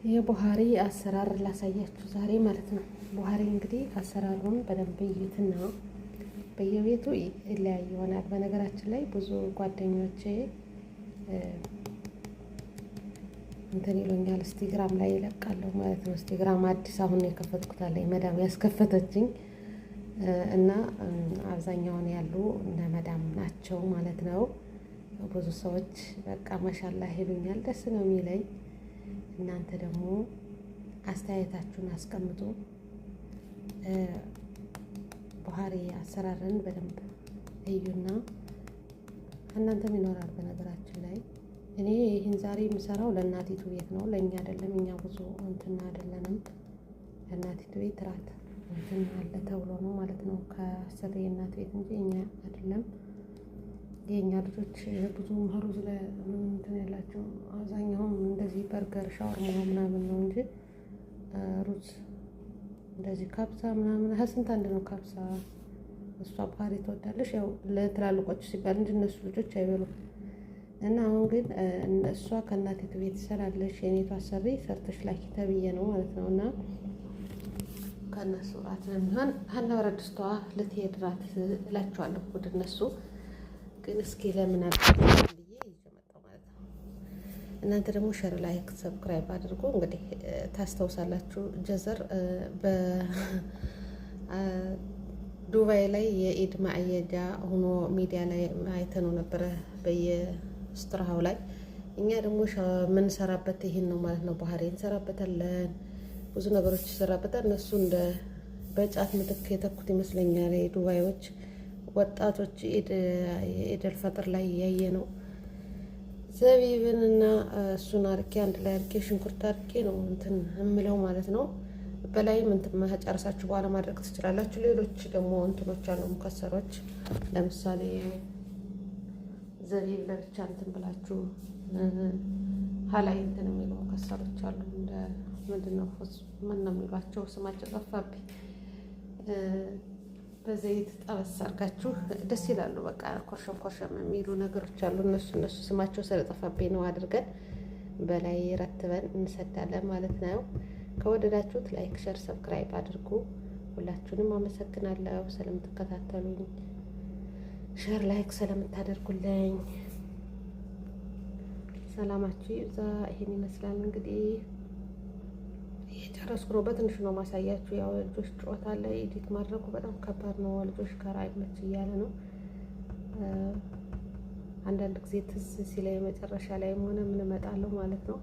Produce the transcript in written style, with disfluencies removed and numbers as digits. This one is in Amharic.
የቡሃሪ አሰራር ላሳያችሁ ዛሬ ማለት ነው። ቡሃሪ እንግዲህ አሰራሩን በደንብ እዩትና በየቤቱ ይለያይ ይሆናል። በነገራችን ላይ ብዙ ጓደኞቼ እንትን ይሉኛል፣ ኢንስታግራም ላይ ይለቃለሁ ማለት ነው። ኢንስታግራም አዲስ አሁን የከፈትኩት አለኝ መዳም ያስከፈተችኝ እና አብዛኛውን ያሉ እነ መዳም ናቸው ማለት ነው። ብዙ ሰዎች በቃ ማሻአላህ ይሉኛል፣ ደስ ነው የሚለኝ። እናንተ ደግሞ አስተያየታችሁን አስቀምጡ። ቡሃሪ አሰራርን በደንብ እዩና እናንተም ይኖራል። በነገራችን ላይ እኔ ይህን ዛሬ የምሰራው ለእናቲቱ ቤት ነው፣ ለእኛ አይደለም። እኛ ብዙ እንትን አይደለንም። ለእናቲቱ ቤት ራት እንትን አለ ተብሎ ነው ማለት ነው፣ ከአስር የእናት ቤት እንጂ እኛ አይደለም። የእኛ ልጆች ብዙ ሩዝ እንትን ያላቸው አብዛኛውም እንደዚህ በርገር፣ ሻወርማ ምናምን ነው እንጂ ሩዝ እንደዚህ ካብሳ ምናምን ከስንት አንድ ነው ካብሳ። እሷ ቡሃሪ ትወዳለች፣ ያው ለትላልቆች ሲባል እንጂ እነሱ ልጆች አይበሉም። እና አሁን ግን እሷ ከእናቲቱ ቤት ትሰራለች፣ የኔቷ አሰሪ ሰርተሽ ላኪ ተብዬ ነው ማለት ነው። እና ከእነሱ ራት ለሚሆን ሀና ብረት ድስቷ ልትሄድ ራት እላቸዋለሁ ወደ እነሱ። ግን እስኪ ለምን ብዬ ይዤ መጣሁ ማለት ነው። እናንተ ደግሞ ሸር፣ ላይክ፣ ሰብስክራይብ አድርጎ። እንግዲህ ታስታውሳላችሁ ጀዘር በዱባይ ላይ የኢድ ማዕየጃ ሆኖ ሚዲያ ላይ አይተነው ነበረ በየስትራሃው ላይ። እኛ ደግሞ የምንሰራበት ይሄን ነው ማለት ነው። ቡሃሪ እንሰራበታለን፣ ብዙ ነገሮች ይሰራበታል። እነሱ እንደ በጫት ምትክ የተኩት ይመስለኛል የዱባዮች ወጣቶች። ኢደል ፈጥር ላይ ያየ ነው ዘቢብን እና እሱን አርቄ አንድ ላይ አርቄ ሽንኩርት አርቄ ነው እንትን እምለው ማለት ነው። በላይም እንትን ጨርሳችሁ በኋላ ማድረግ ትችላላችሁ። ሌሎች ደግሞ እንትኖች አሉ ሙከሰሮች፣ ለምሳሌ ዘቢብ ለብቻ እንትን ብላችሁ ሀላይ እንትን የሚሉ ሙከሰሮች አሉ። እንደ ምንድነው ምን ነው የሚሏቸው ስማቸው ጠፋብኝ። በዘይት ጠበስ አድርጋችሁ ደስ ይላሉ። በቃ ኮርሸም ኮርሸም የሚሉ ነገሮች አሉ። እነሱ ስማቸው ስለጠፋብኝ ነው። አድርገን በላይ ረትበን እንሰዳለን ማለት ነው። ከወደዳችሁት ላይክ፣ ሸር፣ ሰብስክራይብ አድርጉ። ሁላችሁንም አመሰግናለሁ ስለምትከታተሉኝ፣ ሸር ላይክ ስለምታደርጉልኝ። ሰላማችሁ ይብዛ። ይሄን ይመስላል እንግዲህ የጨረስኩ ነው። በትንሹ ነው ማሳያችሁ። ያው ልጆች ጨዋታ አለ፣ ኤዲት ማድረጉ በጣም ከባድ ነው። ልጆች ጋር አይመች እያለ ነው። አንዳንድ ጊዜ ትዝ ሲለኝ መጨረሻ ላይም ሆነ ምን እመጣለሁ ማለት ነው።